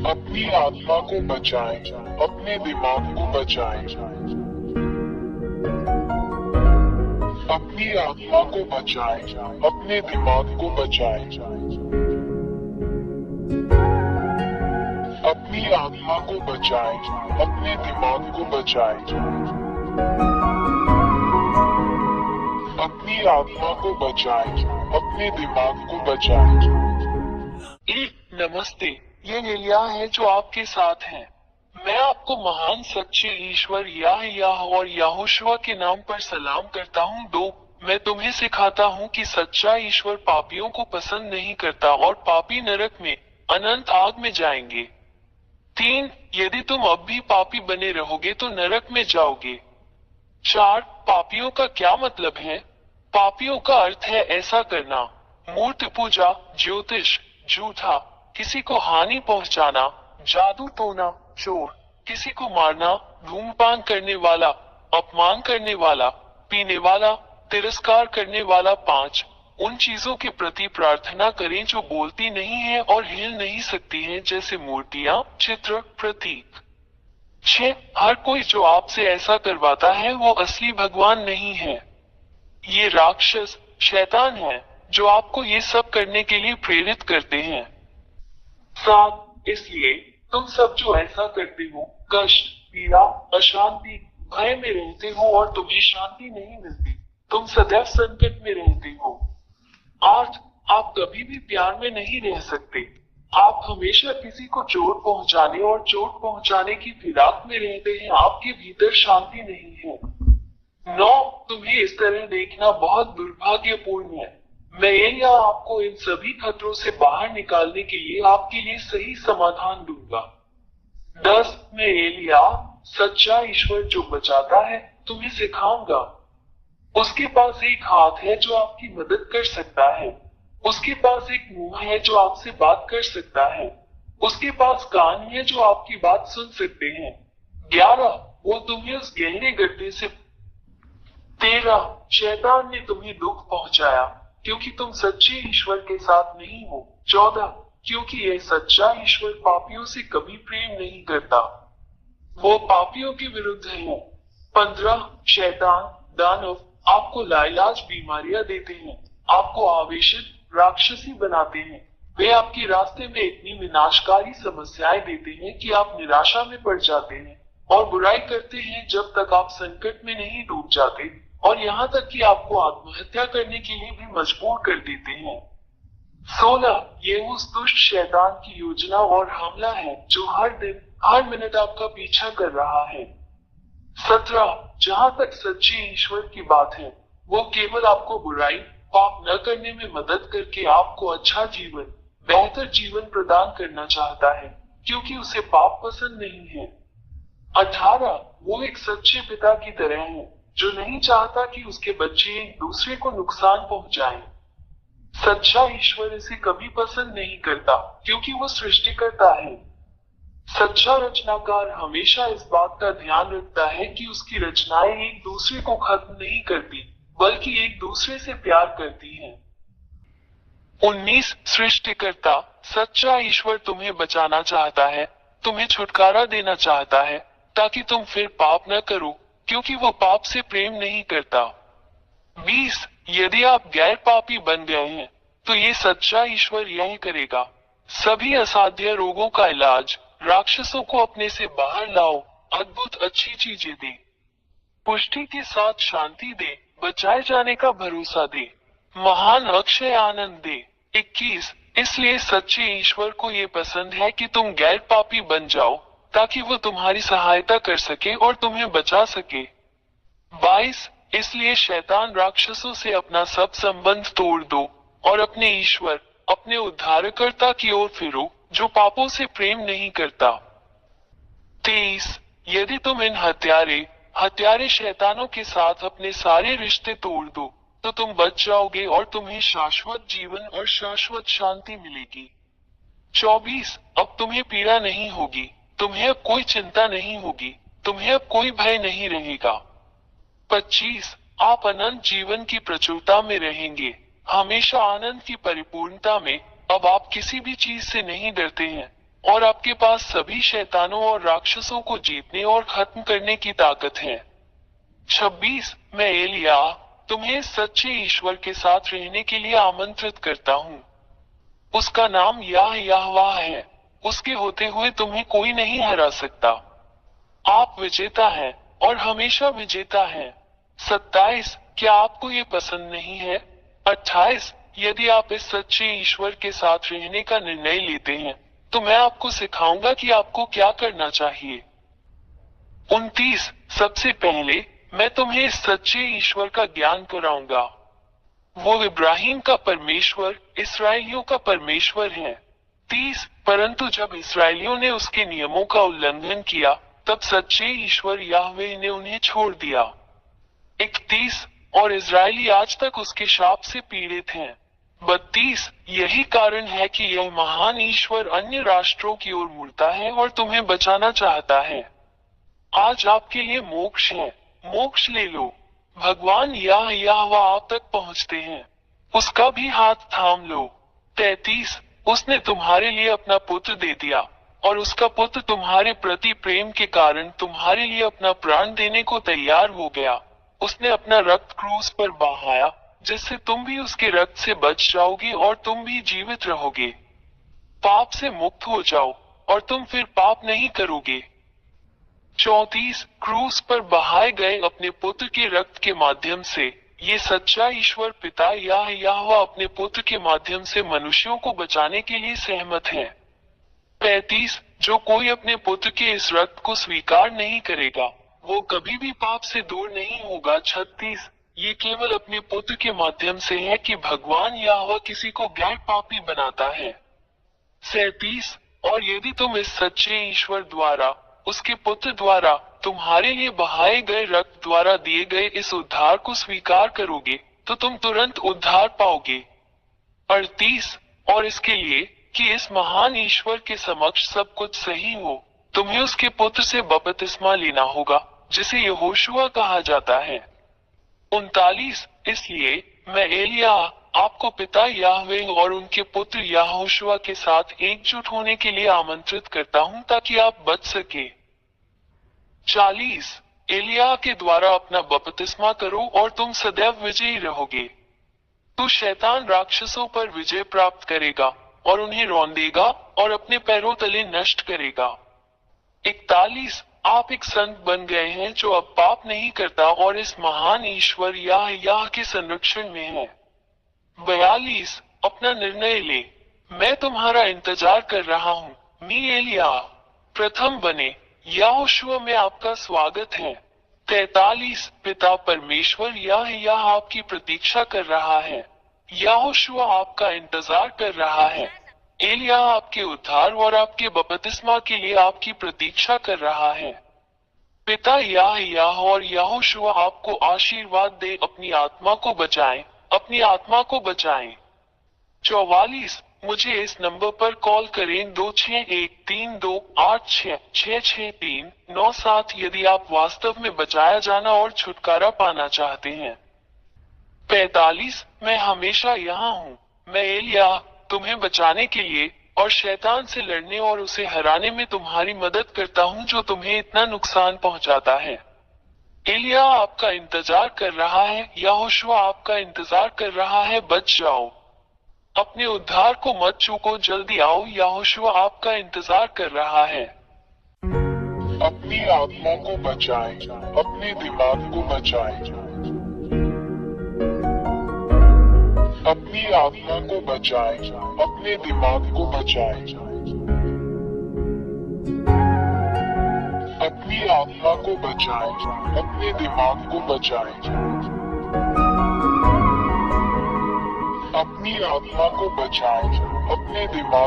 अपनी आत्मा को बचाएं, अपने दिमाग को बचाएं। अपनी आत्मा को बचाएं, अपने दिमाग को बचाएं। अपनी आत्मा को बचाएं, अपने दिमाग को बचाएं। अपनी आत्मा को बचाएं, अपने दिमाग को बचाएं। नमस्ते, ये एलिया है जो आपके साथ हैं। मैं आपको महान सच्चे ईश्वर याह और याहोशुआ के नाम पर सलाम करता हूँ। 2, मैं तुम्हें सिखाता हूँ कि सच्चा ईश्वर पापियों को पसंद नहीं करता और पापी नरक में अनंत आग में जाएंगे। 3, यदि तुम अब भी पापी बने रहोगे तो नरक में जाओगे। 4, पापियों का क्या मतलब है? पापियों का अर्थ है ऐसा करना: मूर्ति पूजा, ज्योतिष, झूठा, किसी को हानि पहुंचाना, जादू टोना, चोर, किसी को मारना, धूम्रपान करने वाला, अपमान करने वाला, पीने वाला, तिरस्कार करने वाला। 5, उन चीजों के प्रति प्रार्थना करें जो बोलती नहीं है और हिल नहीं सकती हैं, जैसे मूर्तियां, चित्र, प्रतीक। 6, हर कोई जो आपसे ऐसा करवाता है वो असली भगवान नहीं है। ये राक्षस, शैतान है जो आपको ये सब करने के लिए प्रेरित करते हैं। 7, इसलिए तुम सब जो ऐसा करते हो, कष्ट, पीड़ा, अशांति, भय में रहते हो और तुम्हें शांति नहीं मिलती। तुम सदैव संकट में रहते हो। 8, आप कभी भी प्यार में नहीं रह सकते। आप हमेशा किसी को चोट पहुंचाने और चोट पहुंचाने की फिराक में रहते हैं। आपके भीतर शांति नहीं है। 9, तुम्हें इस तरह देखना बहुत दुर्भाग्यपूर्ण है। मैं एलिया आपको इन सभी खतरों से बाहर निकालने के लिए आपके लिए सही समाधान दूंगा। 10, मैं एलिया, सच्चा ईश्वर जो बचाता है, तुम्हें सिखाऊंगा। उसके पास एक हाथ है जो आपकी मदद कर सकता है। उसके पास एक मुंह है जो आपसे बात कर सकता है। उसके पास कान है जो आपकी बात सुन सकते हैं। 11, वो तुम्हें उस गहरे गड्ढे से 13, शैतान ने तुम्हें दुख पहुंचाया क्योंकि तुम सच्चे ईश्वर के साथ नहीं हो। 14, क्योंकि यह सच्चा ईश्वर पापियों से कभी प्रेम नहीं करता, वो पापियों के विरुद्ध है। 15, शैतान, दानव आपको लाइलाज बीमारियां देते हैं, आपको आवेशित, राक्षसी बनाते हैं। वे आपके रास्ते में इतनी विनाशकारी समस्याएं देते हैं कि आप निराशा में पड़ जाते हैं और बुराई करते हैं जब तक आप संकट में नहीं डूब जाते, और यहाँ तक कि आपको आत्महत्या करने के लिए भी मजबूर कर देते हैं। 16, ये उस दुष्ट शैतान की योजना और हमला है जो हर दिन, हर मिनट आपका पीछा कर रहा है। 17, जहाँ तक सच्चे ईश्वर की बात है, वो केवल आपको बुराई, पाप न करने में मदद करके आपको अच्छा जीवन, बेहतर जीवन प्रदान करना चाहता है, क्योंकि उसे पाप पसंद नहीं है। 18, वो एक सच्चे पिता की तरह है जो नहीं चाहता कि उसके बच्चे एक दूसरे को नुकसान पहुंचाएं। सच्चा ईश्वर इसे कभी पसंद नहीं करता क्योंकि वो सृष्टिकर्ता है। सच्चा रचनाकार हमेशा इस बात का ध्यान रखता है कि उसकी रचनाएं एक दूसरे को खत्म नहीं करती, बल्कि एक दूसरे से प्यार करती हैं। 19, सृष्टिकर्ता, सच्चा ईश्वर तुम्हें बचाना चाहता है, तुम्हें छुटकारा देना चाहता है ताकि तुम फिर पाप न करो, क्योंकि वो पाप से प्रेम नहीं करता। 20, यदि आप गैर पापी बन गए हैं तो ये सच्चा ईश्वर यही करेगा: सभी असाध्य रोगों का इलाज, राक्षसों को अपने से बाहर लाओ, अद्भुत अच्छी चीजें दे, पुष्टि के साथ शांति दे, बचाए जाने का भरोसा दे, महान अक्षय आनंद दे। 21, इसलिए सच्चे ईश्वर को ये पसंद है कि तुम गैर पापी बन जाओ ताकि वो तुम्हारी सहायता कर सके और तुम्हें बचा सके। 22, इसलिए शैतान राक्षसों से अपना सब संबंध तोड़ दो और अपने ईश्वर, अपने उद्धारकर्ता की ओर फिरो जो पापों से प्रेम नहीं करता। 23, यदि तुम इन हत्यारे शैतानों के साथ अपने सारे रिश्ते तोड़ दो तो तुम बच जाओगे और तुम्हें शाश्वत जीवन और शाश्वत शांति मिलेगी। 24, अब तुम्हें पीड़ा नहीं होगी, तुम्हें अब कोई चिंता नहीं होगी, तुम्हें अब कोई भय नहीं रहेगा। 25, आप अनंत जीवन की प्रचुरता में रहेंगे, हमेशा आनंद की परिपूर्णता में। अब आप किसी भी चीज से नहीं डरते हैं, और आपके पास सभी शैतानों और राक्षसों को जीतने और खत्म करने की ताकत है। 26 मैं एलिया तुम्हें सच्चे ईश्वर के साथ रहने के लिए आमंत्रित करता हूँ। उसका नाम यहोवा है। उसके होते हुए तुम्हें कोई नहीं हरा सकता। आप विजेता हैं और हमेशा विजेता हैं। 27 क्या आपको ये पसंद नहीं है? 28 यदि आप इस सच्चे ईश्वर के साथ रहने का निर्णय लेते हैं तो मैं आपको सिखाऊंगा कि आपको क्या करना चाहिए। 29 सबसे पहले मैं तुम्हें इस सच्चे ईश्वर का ज्ञान कराऊंगा। वो इब्राहिम का परमेश्वर, इसराइलियों का परमेश्वर है। 30 परंतु जब इसराइलियों ने उसके नियमों का उल्लंघन किया तब सच्चे ईश्वर याहवे ने उन्हें छोड़ दिया। 31 और इजरायली आज तक उसके शाप से पीड़ित हैं। 32 यही कारण है कि यह महान ईश्वर अन्य राष्ट्रों की ओर मुड़ता है और तुम्हें बचाना चाहता है। आज आपके लिए मोक्ष है, मोक्ष ले लो। भगवान यहोवा आप तक पहुंचते हैं, उसका भी हाथ थाम लो। 33 उसने तुम्हारे लिए अपना पुत्र दे दिया और उसका पुत्र तुम्हारे प्रति प्रेम के कारण तुम्हारे लिए अपना प्राण देने को तैयार हो गया। उसने अपना रक्त क्रूस पर बहाया जिससे तुम भी उसके रक्त से बच जाओगे और तुम भी जीवित रहोगे। पाप से मुक्त हो जाओ और तुम फिर पाप नहीं करोगे। 34 क्रूस पर बहाए गए अपने पुत्र के रक्त के माध्यम से ये सच्चा ईश्वर पिता यहोवा अपने पुत्र के माध्यम से मनुष्यों को बचाने के लिए सहमत है। 35 जो कोई अपने पुत्र के इस रक्त को स्वीकार नहीं करेगा वो कभी भी पाप से दूर नहीं होगा। 36 ये केवल अपने पुत्र के माध्यम से है कि भगवान यहोवा किसी को गैर पापी बनाता है। 37 और यदि तुम इस सच्चे ईश्वर द्वारा उसके पुत्र द्वारा तुम्हारे लिए बहाए गए रक्त द्वारा दिए गए इस उद्धार को स्वीकार करोगे तो तुम तुरंत उद्धार पाओगे। 38 और इसके लिए कि इस महान ईश्वर के समक्ष सब कुछ सही हो तुम्हें उसके पुत्र से बपतिस्मा लेना होगा जिसे यहोशुआ कहा जाता है। 39 इसलिए मैं एलिया आपको पिता याहवे और उनके पुत्र यहोशुआ के साथ एकजुट होने के लिए आमंत्रित करता हूं ताकि आप बच सके। 40 एलिया के द्वारा अपना बपतिस्मा करो और तुम सदैव विजयी रहोगे। तो शैतान राक्षसों पर विजय प्राप्त करेगा और उन्हें रौंदेगा और अपने पैरों तले नष्ट करेगा। 41 आप एक संत बन गए हैं जो अब पाप नहीं करता और इस महान ईश्वर याह के संरक्षण में है। 42 अपना निर्णय ले, मैं तुम्हारा इंतजार कर रहा हूँ। मी एलिया प्रथम बने यहोशुआ में आपका स्वागत है। 43 पिता परमेश्वर याह आपकी प्रतीक्षा कर रहा है। यहोशुआ आपका इंतजार कर रहा है। एलिया आपके उद्धार और आपके बपतिस्मा के लिए आपकी प्रतीक्षा कर रहा है। पिता याह और यहोशुआ आपको आशीर्वाद दे अपनी आत्मा को बचाएं, अपनी आत्मा को बचाएं। 44 मुझे इस नंबर पर कॉल करें 261328666397 यदि आप वास्तव में बचाया जाना और छुटकारा पाना चाहते हैं। 45 मैं हमेशा यहाँ हूँ। मैं एलिया तुम्हें बचाने के लिए और शैतान से लड़ने और उसे हराने में तुम्हारी मदद करता हूँ जो तुम्हें इतना नुकसान पहुँचाता है। एलिया आपका इंतजार कर रहा है, यहोशुआ आपका इंतजार कर रहा है, बच जाओ। अपने उद्धार को मत चूको, जल्दी आओ, यहोशुआ आपका इंतजार कर रहा है। अपनी आत्मा को बचाएं, अपने दिमाग को बचाएं। अपनी आत्मा को बचाएं, अपने दिमाग को बचाएं। अपनी आत्मा को बचाएं, अपने दिमाग को बचाएं। अपनी आत्मा को बचाएं, अपने दिमाग